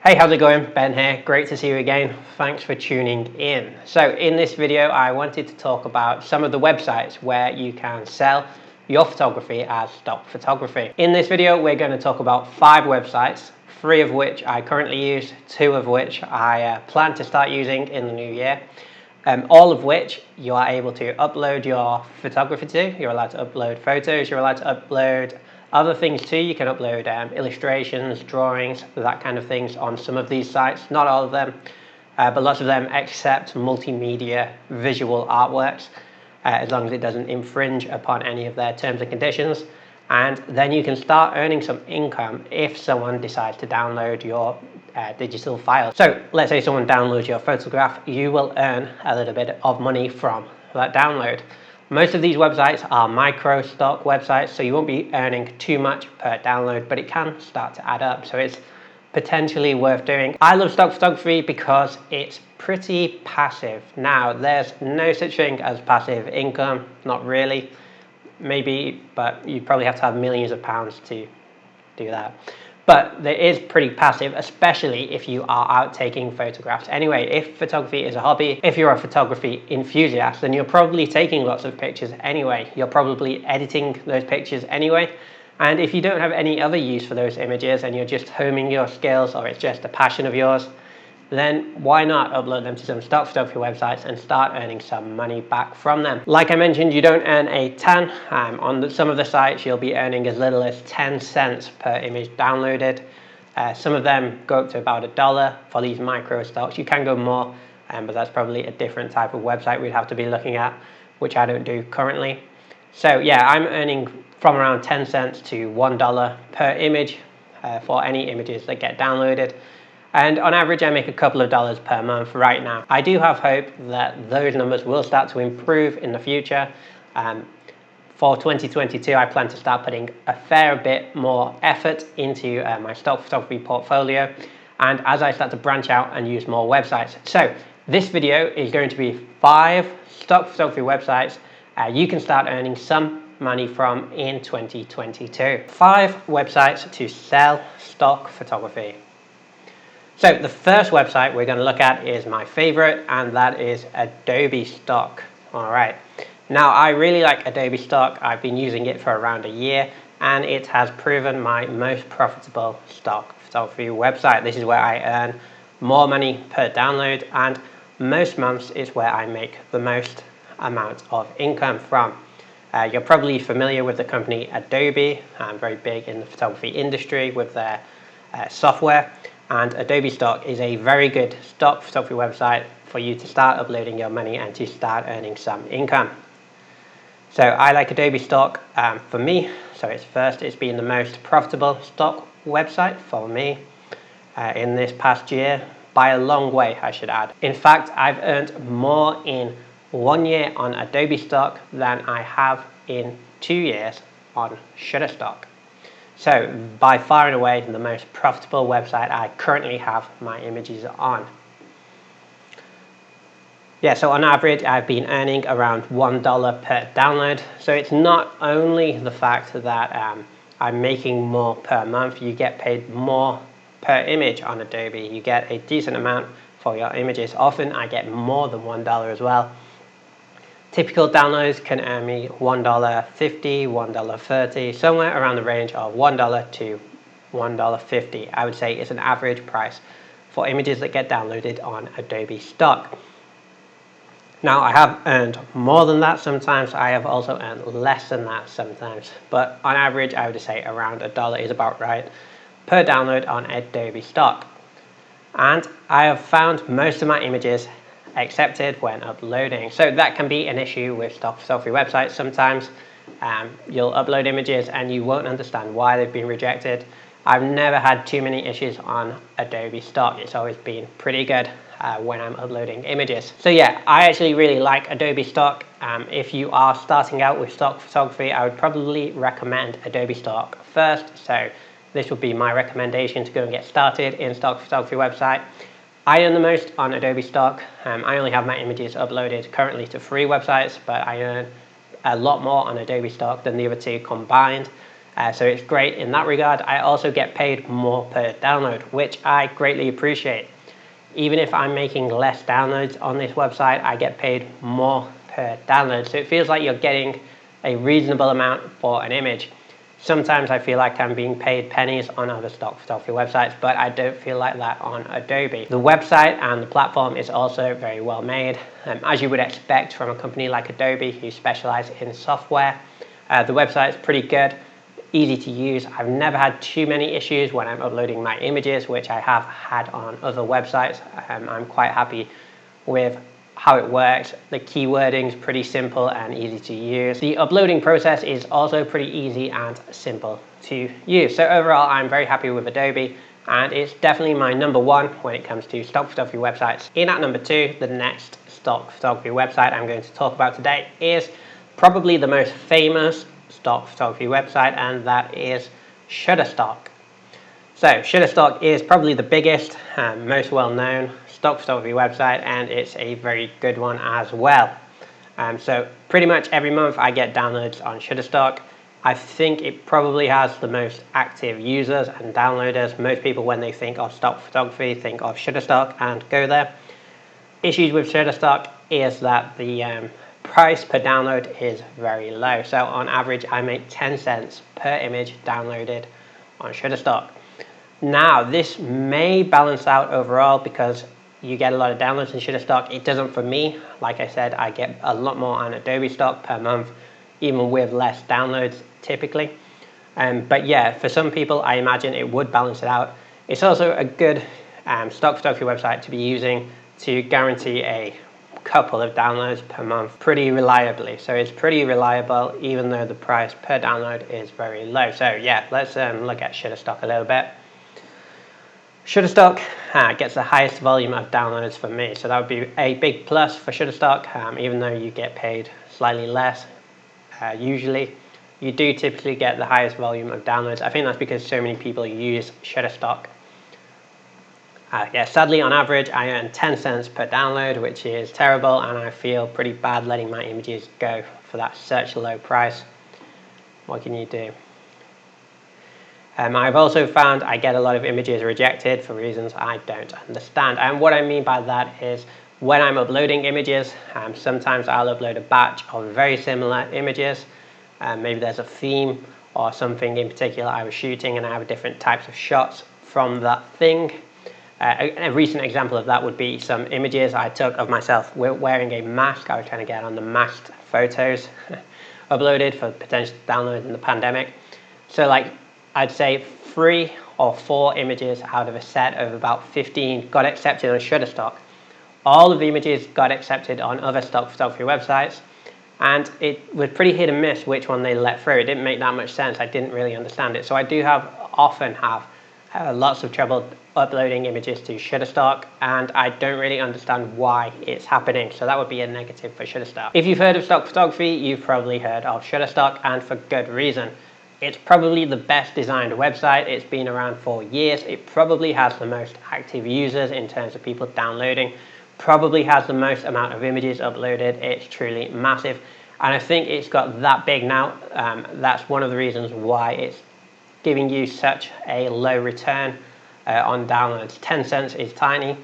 Hey, how's it going? Ben here. Great to see you again. Thanks for tuning in. So in this video, I wanted to talk about some of the websites where you can sell your photography as stock photography. In this video, we're going to talk about 5 websites, 3 of which I currently use, 2 of which I plan to start using in the new year. All of which you are able to upload your photography to. You're allowed to upload photos, you're allowed to upload other things too. You can upload illustrations, drawings, that kind of things on some of these sites. Not all of them, but lots of them accept multimedia visual artworks as long as it doesn't infringe upon any of their terms and conditions. And then you can start earning some income if someone decides to download your digital file. So let's say someone downloads your photograph, you will earn a little bit of money from that download. Most of these websites are micro stock websites, so you won't be earning too much per download, but it can start to add up, so it's potentially worth doing. I love stock photography because it's pretty passive. Now, there's no such thing as passive income, not really. Maybe, but you probably have to have millions of pounds to do that. But it is pretty passive, especially if you are out taking photographs. Anyway, if photography is a hobby, if you're a photography enthusiast, then you're probably taking lots of pictures anyway. You're probably editing those pictures anyway. And if you don't have any other use for those images and you're just honing your skills, or it's just a passion of yours, then why not upload them to some stock photography websites and start earning some money back from them. Like I mentioned, you don't earn a ton. On some of the sites, you'll be earning as little as 10 cents per image downloaded. Some of them go up to about $1 for these micro stocks. You can go more, but that's probably a different type of website we'd have to be looking at, which I don't do currently. So yeah, I'm earning from around 10 cents to $1 per image for any images that get downloaded. And on average, I make a couple of dollars per month right now. I do have hope that those numbers will start to improve in the future. For 2022, I plan to start putting a fair bit more effort into my stock photography portfolio, and as I start to branch out and use more websites. So this video is going to be 5 stock photography websites you can start earning some money from in 2022. 5 websites to sell stock photography. So the first website we're going to look at is my favorite, and that is Adobe Stock. All right. Now, I really like Adobe Stock. I've been using it for around a year, and it has proven my most profitable stock photography website. This is where I earn more money per download, and most months is where I make the most amount of income from. You're probably familiar with the company Adobe, very big in the photography industry with their software. And Adobe Stock is a very good stock photography website for you to start uploading your money and to start earning some income. So I like Adobe Stock for me. So it's been the most profitable stock website for me in this past year, by a long way, I should add. In fact, I've earned more in 1 year on Adobe Stock than I have in 2 years on Shutterstock. So by far and away the most profitable website I currently have my images on. Yeah, so on average I've been earning around $1 per download. So it's not only the fact that I'm making more per month, you get paid more per image on Adobe. You get a decent amount for your images. Often I get more than $1 as well. Typical downloads can earn me $1.50, $1.30, somewhere around the range of $1 to $1.50. I would say it's an average price for images that get downloaded on Adobe Stock. Now, I have earned more than that sometimes. I have also earned less than that sometimes. But on average, I would say around $1 is about right per download on Adobe Stock. And I have found most of my images accepted when uploading. So that can be an issue with stock photography websites sometimes. You'll upload images and you won't understand why they've been rejected. I've never had too many issues on Adobe Stock. It's always been pretty good when I'm uploading images. So yeah, I actually really like Adobe Stock. If you are starting out with stock photography, I would probably recommend Adobe Stock first. So this would be my recommendation to go and get started in stock photography website. I earn the most on Adobe Stock. I only have my images uploaded currently to 3 websites, but I earn a lot more on Adobe Stock than the other 2 combined. So it's great in that regard. I also get paid more per download, which I greatly appreciate. Even if I'm making less downloads on this website, I get paid more per download. So it feels like you're getting a reasonable amount for an image. Sometimes I feel like I'm being paid pennies on other stock photography websites, but I don't feel like that on Adobe. The website and the platform is also very well made, as you would expect from a company like Adobe who specialize in software. The website is pretty good, easy to use. I've never had too many issues when I'm uploading my images, which I have had on other websites. I'm quite happy with how it works. The keywording is pretty simple and easy to use. The uploading process is also pretty easy and simple to use. So overall, I'm very happy with Adobe, and it's definitely my number one when it comes to stock photography websites. In at number two, the next stock photography website I'm going to talk about today is probably the most famous stock photography website, and that is Shutterstock. So Shutterstock is probably the biggest, most well-known stock photography website, and it's a very good one as well. So pretty much every month I get downloads on Shutterstock. I think it probably has the most active users and downloaders. Most people, when they think of stock photography, think of Shutterstock and go there. Issues with Shutterstock is that the price per download is very low. So on average, I make 10 cents per image downloaded on Shutterstock. Now, this may balance out overall because you get a lot of downloads in Shutterstock. It doesn't for me. Like I said, I get a lot more on Adobe Stock per month, even with less downloads typically. But yeah, for some people, I imagine it would balance it out. It's also a good stock photography website to be using to guarantee a couple of downloads per month pretty reliably. So it's pretty reliable, even though the price per download is very low. So yeah, let's look at Shutterstock a little bit. Shutterstock gets the highest volume of downloads for me, so that would be a big plus for Shutterstock, even though you get paid slightly less usually. You do typically get the highest volume of downloads. I think that's because so many people use Shutterstock. Yeah, sadly, on average, I earn 10 cents per download, which is terrible, and I feel pretty bad letting my images go for that such low price. What can you do? I've also found I get a lot of images rejected for reasons I don't understand. And what I mean by that is when I'm uploading images, sometimes I'll upload a batch of very similar images. Maybe there's a theme or something in particular I was shooting and I have different types of shots from that thing. A recent example of that would be some images I took of myself wearing a mask. I was trying to get on the masked photos uploaded for potential download in the pandemic. So like I'd say 3 or 4 images out of a set of about 15 got accepted on Shutterstock. All of the images got accepted on other stock photography websites, and it was pretty hit and miss which one they let through. It didn't make that much sense. I didn't really understand it. So I do often have lots of trouble uploading images to Shutterstock, and I don't really understand why it's happening. So that would be a negative for Shutterstock. If you've heard of stock photography, you've probably heard of Shutterstock, and for good reason. It's probably the best designed website. It's been around for years. It probably has the most active users in terms of people downloading, probably has the most amount of images uploaded. It's truly massive. And I think it's got that big now. That's one of the reasons why it's giving you such a low return on downloads. 10 cents is tiny.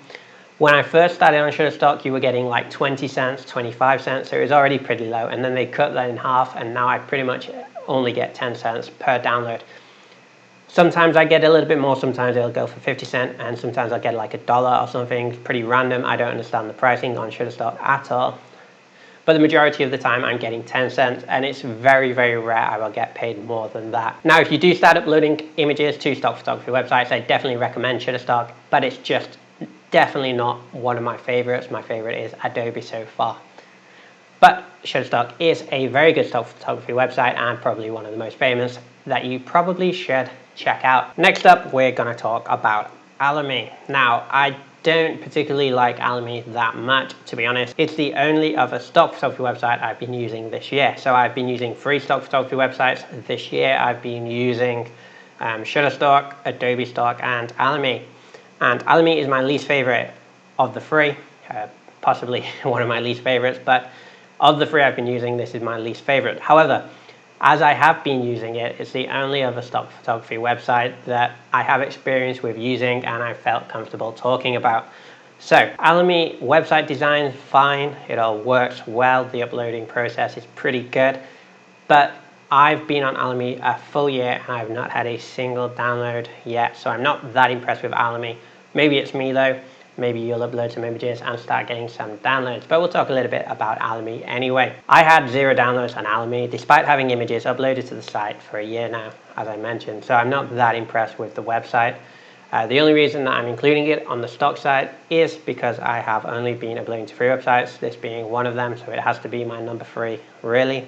When I first started on Shutterstock, you were getting like 20 cents, 25 cents, so it was already pretty low, and then they cut that in half, and now I pretty much only get 10 cents per download. Sometimes I get a little bit more, sometimes it'll go for 50 cents, and sometimes I'll get like $1 or something, pretty random. I don't understand the pricing on Shutterstock at all. But the majority of the time I'm getting 10 cents, and it's very, very rare I will get paid more than that. Now, if you do start uploading images to stock photography websites, I definitely recommend Shutterstock, but it's just definitely not one of my favorites. My favorite is Adobe so far. But Shutterstock is a very good stock photography website and probably one of the most famous that you probably should check out. Next up, we're going to talk about Alamy. Now, I don't particularly like Alamy that much, to be honest. It's the only other stock photography website I've been using this year. So I've been using 3 stock photography websites this year. I've been using Shutterstock, Adobe Stock, and Alamy. And Alamy is my least favorite of the 3, possibly one of my least favorites, but of the 3 I've been using, this is my least favorite. However, As I have been using it, it's the only other stock photography website that I have experience with using and I felt comfortable talking about. So Alamy website design, fine, it all works well, the uploading process is pretty good, but I've been on Alamy a full year and I've not had a single download yet, so I'm not that impressed with Alamy. Maybe it's me though. Maybe you'll upload some images and start getting some downloads, but we'll talk a little bit about Alamy anyway. I had 0 downloads on Alamy despite having images uploaded to the site for a year now, as I mentioned, so I'm not that impressed with the website. The only reason that I'm including it on the stock site is because I have only been uploading to 3 websites, this being one of them, so it has to be my number 3 really,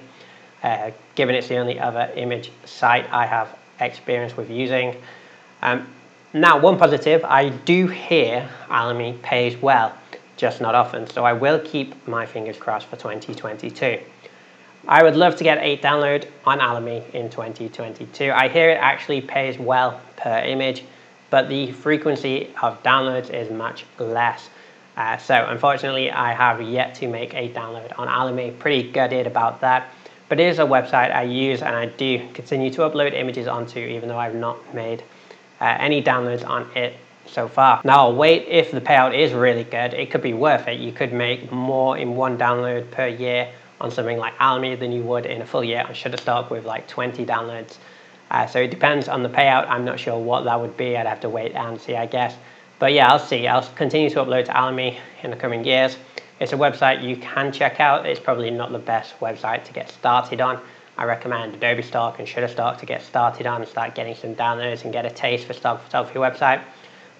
given it's the only other image site I have experience with using. Now, one positive, I do hear Alamy pays well, just not often, so I will keep my fingers crossed for 2022. I would love to get 8 download on Alamy in 2022. I hear it actually pays well per image, but the frequency of downloads is much less. So unfortunately, I have yet to make 8 download on Alamy. Pretty gutted about that, but it is a website I use and I do continue to upload images onto, even though I've not made any downloads on it so far. Now I'll wait. If the payout is really good, it could be worth it. You could make more in 1 download per year on something like Alamy than you would in a full year on Shutterstock with like 20 downloads. So it depends on the payout. I'm not sure what that would be. I'd have to wait and see, I guess. But yeah, I'll see. I'll continue to upload to Alamy in the coming years. It's a website you can check out. It's probably not the best website to get started on. I recommend Adobe Stock and Shutterstock to get started on and start getting some downloads and get a taste for stock photography website.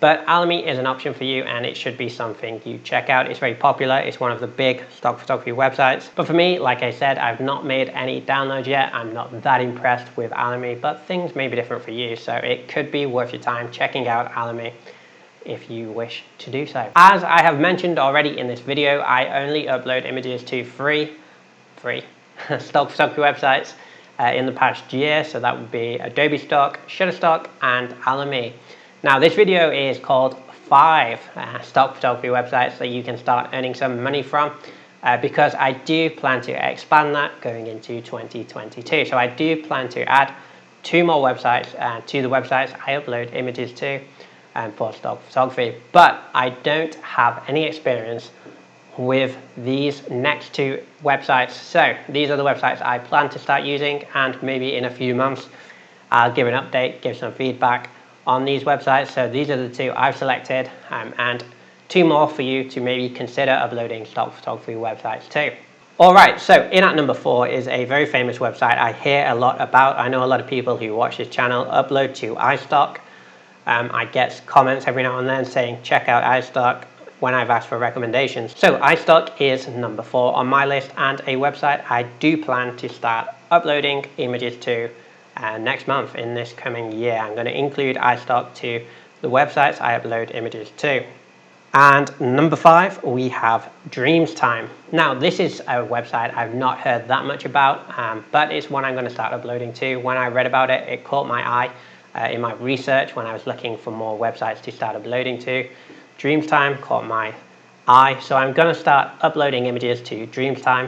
But Alamy is an option for you and it should be something you check out. It's very popular. It's one of the big stock photography websites. But for me, like I said, I've not made any downloads yet. I'm not that impressed with Alamy, but things may be different for you. So it could be worth your time checking out Alamy if you wish to do so. As I have mentioned already in this video, I only upload images to free stock photography websites in the past year, so that would be Adobe Stock, Shutterstock and Alamy. Now this video is called 5 stock photography websites that you can start earning some money from, because I do plan to expand that going into 2022. So I do plan to add 2 more websites to the websites I upload images to for stock photography, but I don't have any experience with these next 2 websites. So these are the websites I plan to start using, and maybe in a few months I'll give an update, give some feedback on these websites. So these are the 2 I've selected, and 2 more for you to maybe consider uploading stock photography websites too. Alright, so in at number 4 is a very famous website I hear a lot about. I know a lot of people who watch this channel upload to iStock. I get comments every now and then saying check out iStock when I've asked for recommendations. So iStock is number 4 on my list and a website I do plan to start uploading images to next month in this coming year. I'm going to include iStock to the websites I upload images to. And number 5, we have Dreamstime. Now this is a website I've not heard that much about, but it's one I'm going to start uploading to. When I read about it, it caught my eye in my research when I was looking for more websites to start uploading to. Dreamstime caught my eye, so I'm going to start uploading images to Dreamstime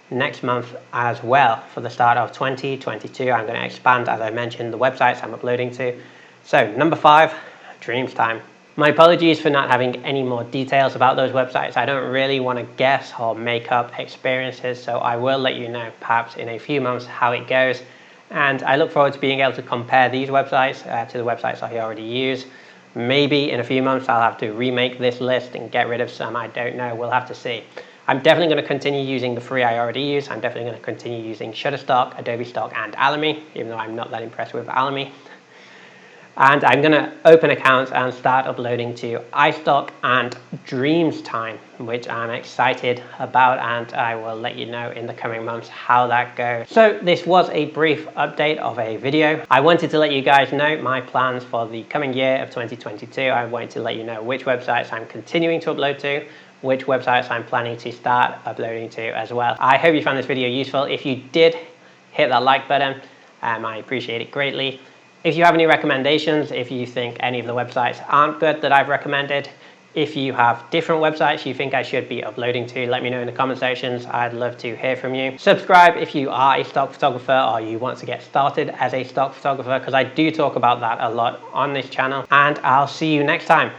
next month as well. For the start of 2022, I'm going to expand, as I mentioned, the websites I'm uploading to. So number 5, Dreamstime. My apologies for not having any more details about those websites. I don't really want to guess or make up experiences, so I will let you know perhaps in a few months how it goes. And I look forward to being able to compare these websites to the websites I already use. Maybe in a few months I'll have to remake this list and get rid of some. I don't know. We'll have to see. I'm definitely going to continue using the 3 I already use. I'm definitely going to continue using Shutterstock, Adobe Stock and Alamy, even though I'm not that impressed with Alamy. And I'm going to open accounts and start uploading to iStock and Dreamstime, which I'm excited about, and I will let you know in the coming months how that goes. So this was a brief update of a video. I wanted to let you guys know my plans for the coming year of 2022. I wanted to let you know which websites I'm continuing to upload to, which websites I'm planning to start uploading to as well. I hope you found this video useful. If you did, hit that like button. I appreciate it greatly. If you have any recommendations, if you think any of the websites aren't good that I've recommended, If you have different websites you think I should be uploading to, let me know in the comment sections. I'd love to hear from you. Subscribe if you are a stock photographer or you want to get started as a stock photographer, because I do talk about that a lot on this channel. And I'll see you next time.